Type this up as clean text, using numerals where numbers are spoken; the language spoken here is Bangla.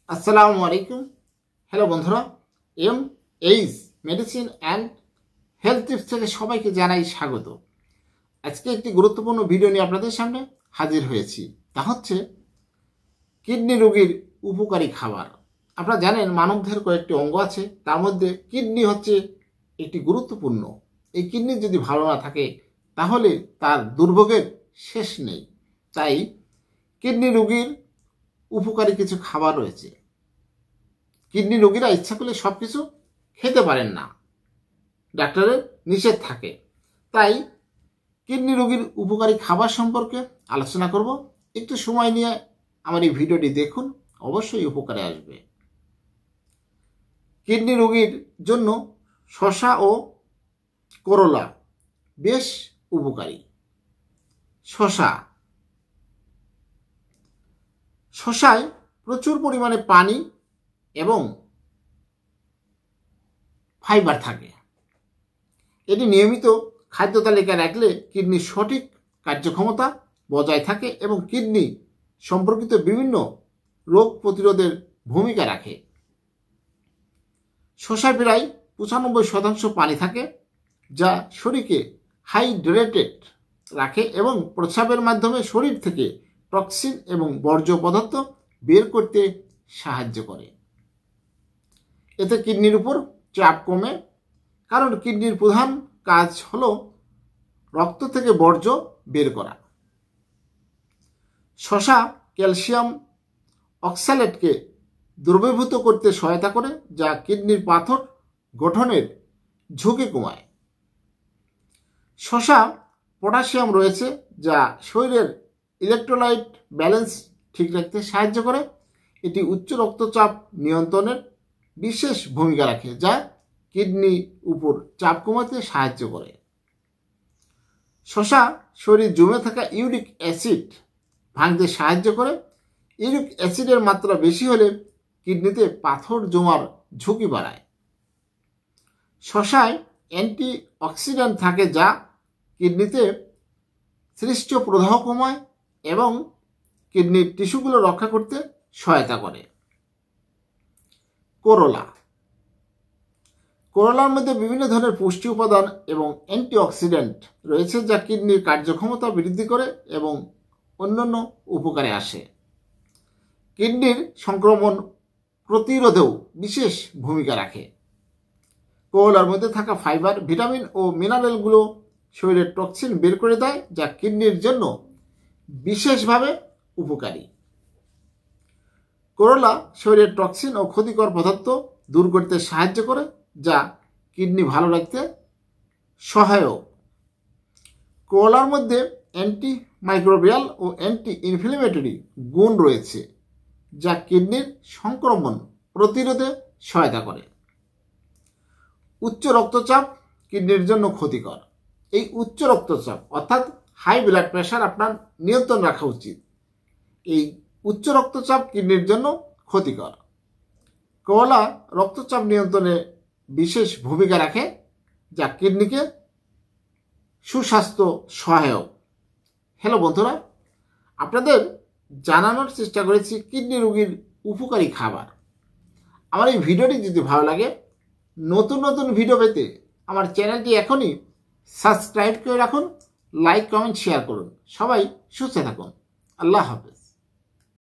আসসালামু আলাইকুম। হ্যালো বন্ধুরা, H medicine and health tips থেকে সবাইকে জানাই স্বাগত। আজকে একটি গুরুত্বপূর্ণ ভিডিও নিয়ে আপনাদের সামনে হাজির হয়েছি। তা হচ্ছে কিডনি রোগীর উপকারী খাবার। আপনারা জানেন মানবদেহের কয়েকটি অঙ্গ আছে, তার মধ্যে কিডনি হচ্ছে একটি গুরুত্বপূর্ণ। এই কিডনি যদি ভালো না থাকে তাহলে তার দুর্ভোগের শেষ নেই। তাই কিডনি রোগীর উপকারী কিছু খাবার রয়েছে। কিডনি রোগীরা ইচ্ছা করলে সব কিছু খেতে পারেন না, ডাক্তারের নিষেধ থাকে। তাই কিডনি রোগীর উপকারী খাবার সম্পর্কে আলোচনা করব। একটু সময় নিয়ে আমার এই ভিডিওটি দেখুন, অবশ্যই উপকারে আসবে। কিডনি রোগীর জন্য শসা ও করলা বেশ উপকারী। শসায় প্রচুর পরিমাণে পানি এবং ফাইবার থাকে। এটি নিয়মিত খাদ্য তালিকায় রাখলে কিডনির সঠিক কার্যক্ষমতা বজায় থাকে এবং কিডনি সম্পর্কিত বিভিন্ন রোগ প্রতিরোধের ভূমিকা রাখে। শসায় প্রায় 95% পানি থাকে, যা শরীরকে হাইড্রেটেড রাখে এবং প্রস্রাবের মাধ্যমে শরীর থেকে টক্সিন এবং বর্জ্য পদার্থ বের করতে সাহায্য করে। এতে কিডনির উপর চাপ কমে, কারণ কিডনির প্রধান কাজ হলো রক্ত থেকে বর্জ্য বের করা। শসা ক্যালসিয়াম অক্সালেটকে দ্রবীভূত করতে সহায়তা করে, যা কিডনির পাথর গঠনের ঝুঁকি কমায়। শসা পটাশিয়াম রয়েছে, যা শরীরের ইলেকট্রোলাইট ব্যালেন্স ঠিক রাখতে সাহায্য করে। এটি উচ্চ রক্তচাপ নিয়ন্ত্রণের বিশেষ ভূমিকা রাখে, যা কিডনি উপর চাপ কমাতে সাহায্য করে। শসা শরীর জমে থাকা ইউরিক অ্যাসিড ভাঙতে সাহায্য করে। ইউরিক অ্যাসিডের মাত্রা বেশি হলে কিডনিতে পাথর জমার ঝুঁকি বাড়ায়। শসায় অ্যান্টি অক্সিডেন্ট থাকে, যা কিডনিতে সৃষ্ট প্রদাহ কমায় এবং কিডনির টিস্যুগুলো রক্ষা করতে সহায়তা করে। করলার মধ্যে বিভিন্ন ধরনের পুষ্টি উপাদান এবং অ্যান্টিঅক্সিডেন্ট রয়েছে, যা কিডনির কার্যক্ষমতা বৃদ্ধি করে এবং অন্যান্য উপকারে আসে। কিডনির সংক্রমণ প্রতিরোধেও বিশেষ ভূমিকা রাখে। করলার মধ্যে থাকা ফাইবার, ভিটামিন ও মিনারেলগুলো শরীরের টক্সিন বের করে দেয়, যা কিডনির জন্য বিশেষভাবে উপকারী। করলা শরীরের টক্সিন ও ক্ষতিকর পদার্থ দূর করতে সাহায্য করে, যা কিডনি ভালো রাখতে সহায়ক। করলার মধ্যে অ্যান্টি মাইক্রোবিয়াল ও অ্যান্টি ইনফ্লেমেটরি গুণ রয়েছে, যা কিডনির সংক্রমণ প্রতিরোধে সহায়তা করে। উচ্চ রক্তচাপ কিডনির জন্য ক্ষতিকর। এই উচ্চ রক্তচাপ অর্থাৎ হাই ব্লাড প্রেশার আপনার নিয়ন্ত্রণ রাখা উচিত। এই উচ্চ রক্তচাপ কিডনির জন্য ক্ষতিকর। করলা রক্তচাপ নিয়ন্ত্রণে বিশেষ ভূমিকা রাখে, যা কিডনিকে সুস্বাস্থ্য সহায়ক। হ্যালো বন্ধুরা, আপনাদের জানানোর চেষ্টা করেছি কিডনি রোগীর উপকারী খাবার। আমার এই ভিডিওটি যদি ভালো লাগে, নতুন নতুন ভিডিও পেতে আমার চ্যানেলটি এখনই সাবস্ক্রাইব করে রাখুন, লাইক কমেন্ট শেয়ার করুন। সবাই সুস্থ থাকুন। আল্লাহ হাফেজ।